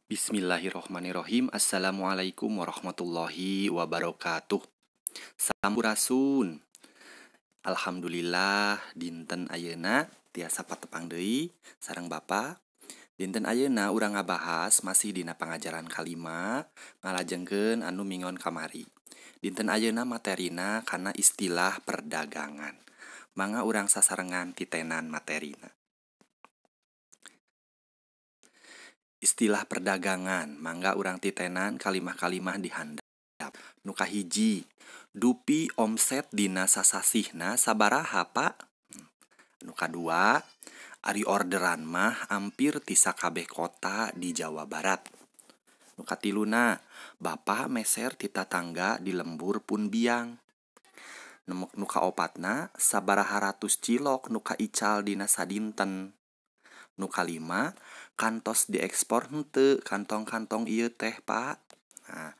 Bismillahirrohmanirrohim. Assalamualaikum warahmatullahi wabarakatuh. Sampurasun. Alhamdulillah dinten ayeuna tiasa patepang deui sareng Bapa. Dinten ayeuna urang ngabahas masih dina pangajaran kalima ngalajengkeun anu mingon kamari. Dinten ayeuna materina kana istilah perdagangan. Mangga urang sasarengan titenan materina. Istilah perdagangan, mangga urang titenan kalimah-kalimah di handap. Nu kahiji, dupi omset dina sasasihna sabaraha, Pak? Nu kadua, ari orderan mah hampir ti sakabeh kota di Jawa Barat. Nu katiluna, Bapak meser ti tatangga di lembur pun biang. Nu kaopatna, sabaraha ratus cilok nu kaical dina sadinten. Nu kalima, kantos diekspor henteu kantong-kantong ieu teh, Pak. Nah,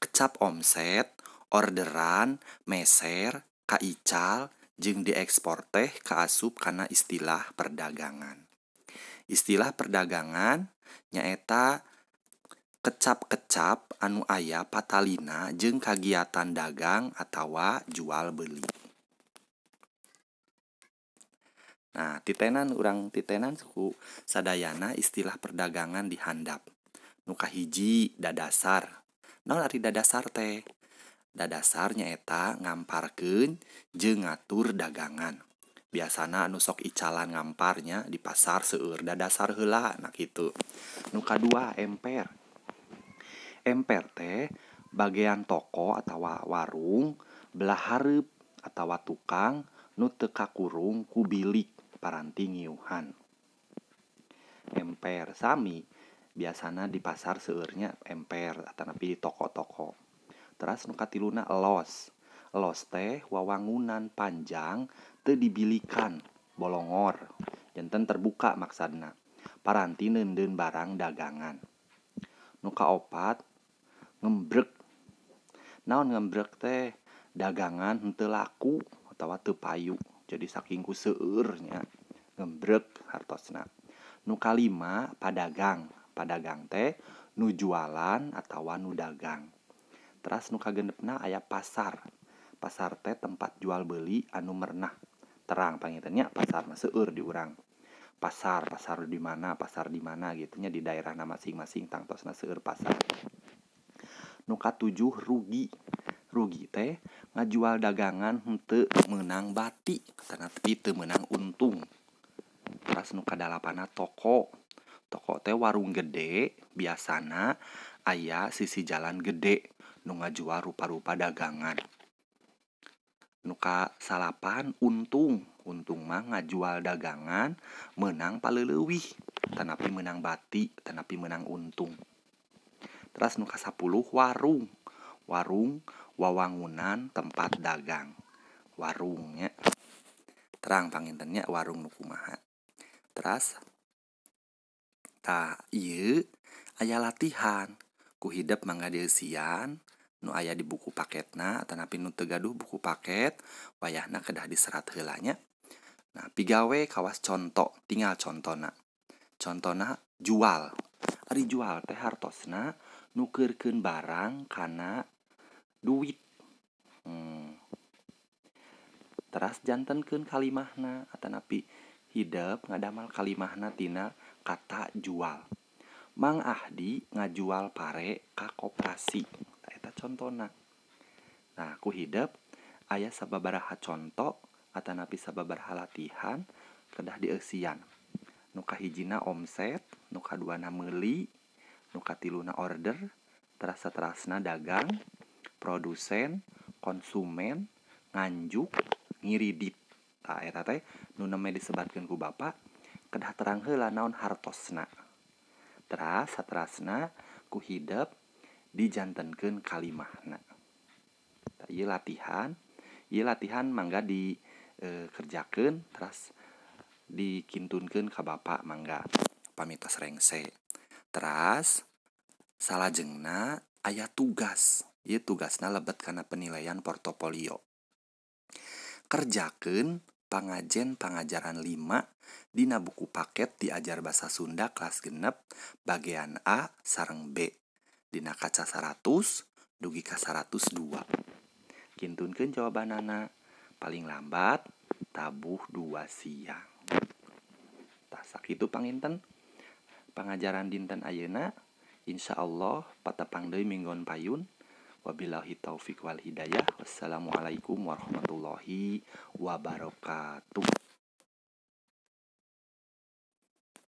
kecap omset, orderan, meser, kaical, jeung diekspor teh kaasup kana istilah perdagangan. Istilah perdagangan nyaeta kecap-kecap anu aya patalina jeung kagiatan dagang atawa jual beli. Nah, urang titenan suku sadayana istilah perdagangan di handap. Nu kahiji dadasar. Naon ari dadasar teh? Dadasar nyaeta ngamparkeun jeung ngatur dagangan. Biasana anu sok icalan ngamparnya di pasar seueur dadasar heula, nah kitu. Nu kadua emper. Emper teh bagean toko atawa warung belah hareup atawa tukang nu teu kakurung ku bilik paranti ngiuhan. Emper sami biasana di pasar seueurnya emper atanapi di toko-toko. Terus nu katiluna elos. Elos teh wawangunan panjang teu dibilikan, bolongor. Janten terbuka maksudna. Paranti neundeun barang dagangan. Nu kaopat ngembrek. Naon ngembrek teh? Dagangan henteu laku atawa teu payu. Jadi saking ku seueurnya ngembrek hartosna. Nu kalima padagang. Padagang teh nu jualan atawa nu dagang. Terus nu kagenepna aya pasar. Pasar teh tempat jual beli anu merenah. Terang pangintennya pasar mah seueur di urang. Pasar di mana gitu nya di daerahna masing-masing tangtosna seueur pasar. Nu katujuh rugi. Rugi teh ngajual dagangan henteu meunang bati tanapi teu meunang untung. Terus nu kadalapana toko. Toko teh warung gede biasana aya sisi jalan gede nu ngajual rupa-rupa dagangan. Nu kasalapan untung. Untung mah ngajual dagangan meunang paleleuwih tanapi meunang bati tanapi meunang untung. Terus nu kasapuluh warung. Warung wawangunan tempat dagang. Warungnya terang pangintennya warung nu kumaha. Terus ieu aya latihan ku hidep mangga dieusian nu aya di buku paketna atanapi nu teu gaduh buku paket wayahna kedah diserat heula nya. Nah, pigawe kawas conto, tinggal contona. Contona jual. Ari jual teh hartosna nukeurkeun barang kana duit. Teras jantenkeun kalimahna atanapi hidep ngadamal kalimahna tina kata jual. Mang Ahdi ngajual pare ka koperasi. Eta contona. Nah, ku hidep aya sababaraha conto atanapi sababaraha latihan kedah dieusian. Nu kahijina omset, nu kaduana meuli, nu katiluna order, terasna dagang, produsen, konsumen, nganjuk, ngiridit. Tah eta teh nu neme disebatkeun ku Bapa kedah terang heula naon hartosna. Teras saterasna ku hidep dijantenkeun kalimahna. Tah ieu latihan mangga dikerjakeun teras dikintunkeun ka Bapa mangga pamitos rengse. Teras salajengna aya tugas. Ieu tugasna lebet kana penilaian portofolio. Kerjakeun pangajen pangajaran 5 dina buku paket diajar basa Sunda kelas genep bagian A sareng B dina kaca 100 dugi ka 102. Kintunkeun jawabanana paling lambat tabuh 2 siang. Tah sakitu panginten pangajaran dinten ayeuna. Insyaallah patepang deui minggon payun. Wabillahi taufik wal hidayah. Wassalamualaikum warahmatullahi wabarakatuh.